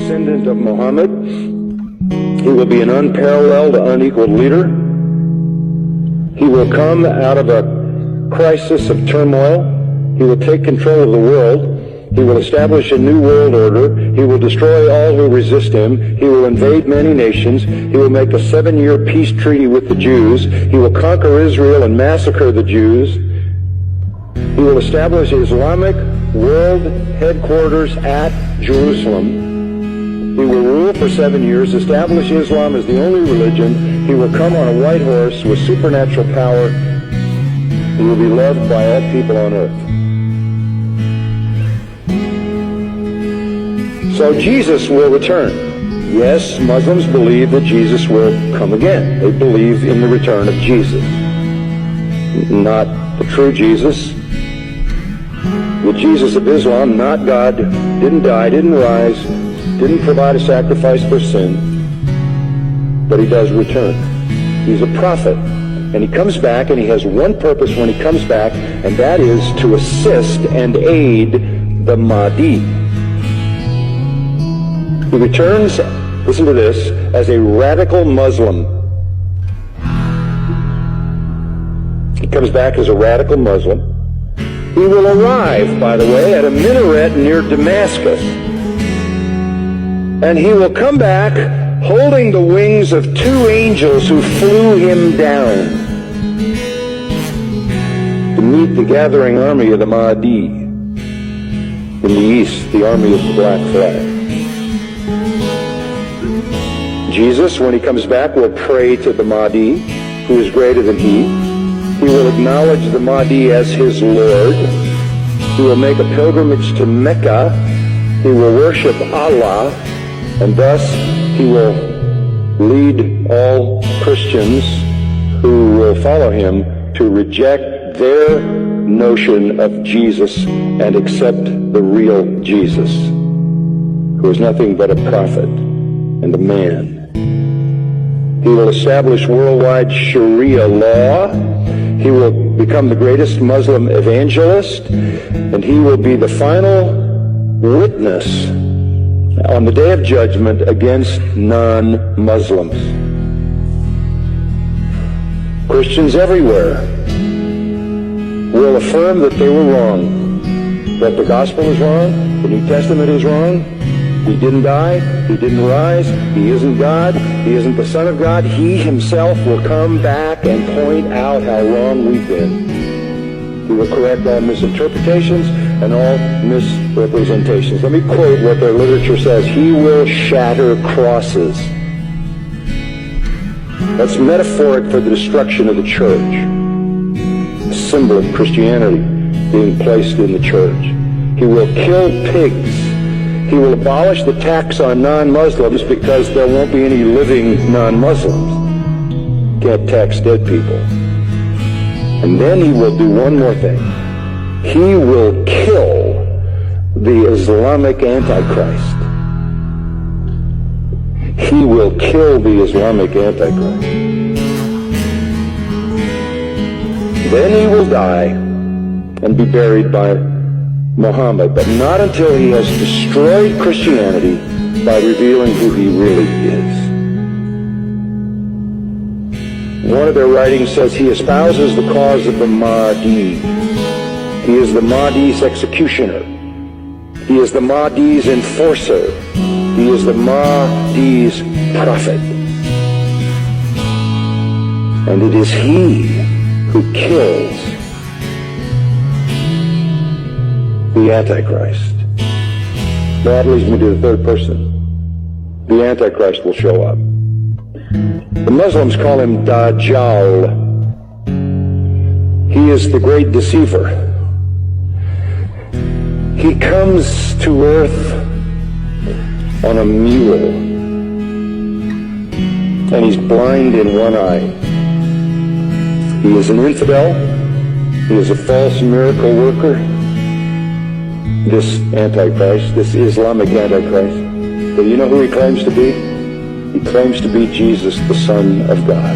descendant of Muhammad. He will be an unparalleled, unequaled leader. He will come out of a crisis of turmoil. He will take control of the world. He will establish a new world order. He will destroy all who resist him. He will invade many nations. He will make a 7-year peace treaty with the Jews. He will conquer Israel and massacre the Jews. He will establish Islamic world headquarters at Jerusalem. He will rule for 7 years, establish Islam as the only religion. He will come on a white horse with supernatural power. He will be loved by all people on earth. So Jesus will return. Yes, Muslims believe that Jesus will come again. They believe in the return of Jesus. Not the true Jesus. The Jesus of Islam, not God, didn't die, didn't rise, didn't provide a sacrifice for sin, but he does return. He's a prophet, and he comes back, and he has one purpose when he comes back, and that is to assist and aid the Mahdi. He returns, listen to this, as a radical Muslim. He comes back as a radical Muslim. He will arrive, by the way, at a minaret near Damascus. And he will come back holding the wings of 2 angels who flew him down to meet the gathering army of the Mahdi. In the east, the army of the black flag. Jesus, when he comes back, will pray to the Mahdi, who is greater than he. He will acknowledge the Mahdi as his Lord. He will make a pilgrimage to Mecca. He will worship Allah, and thus he will lead all Christians who will follow him to reject their notion of Jesus and accept the real Jesus, who is nothing but a prophet and a man. He will establish worldwide Sharia law. He will become the greatest Muslim evangelist, and he will be the final witness on the day of judgment against non-Muslims. Christians everywhere will affirm that they were wrong, that the gospel is wrong, the New Testament is wrong. He didn't die, he didn't rise, he isn't God, he isn't the Son of God. He himself will come back and point out how wrong we've been. He will correct all misinterpretations and all misrepresentations. Let me quote what their literature says. He will shatter crosses. That's metaphoric for the destruction of the church. A symbol of Christianity being placed in the church. He will kill pigs. He will abolish the tax on non-Muslims because there won't be any living non-Muslims. Can't tax dead people. And then he will do one more thing. He will kill the Islamic Antichrist. He will kill the Islamic Antichrist. Then he will die and be buried by Muhammad, but not until he has destroyed Christianity by revealing who he really is. One of their writings says he espouses the cause of the Mahdi. He is the Mahdi's executioner. He is the Mahdi's enforcer. He is the Mahdi's prophet. And it is he who kills the Antichrist. That leads me to the third person. The Antichrist will show up. The Muslims call him Dajjal. He is the great deceiver. He comes to earth on a mule, and he's blind in one eye. He is an infidel. He is a false miracle worker. This Antichrist, this Islamic Antichrist. But you know who he claims to be? He claims to be Jesus, the Son of God.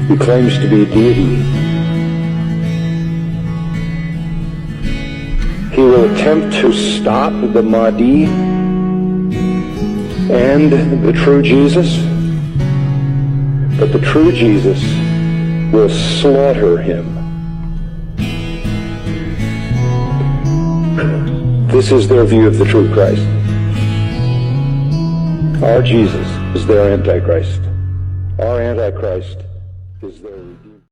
He claims to be deity. He will attempt to stop the Mahdi defend the true Jesus, but the true Jesus will slaughter him. This is their view of the true Christ. Our Jesus is their Antichrist. Our Antichrist is their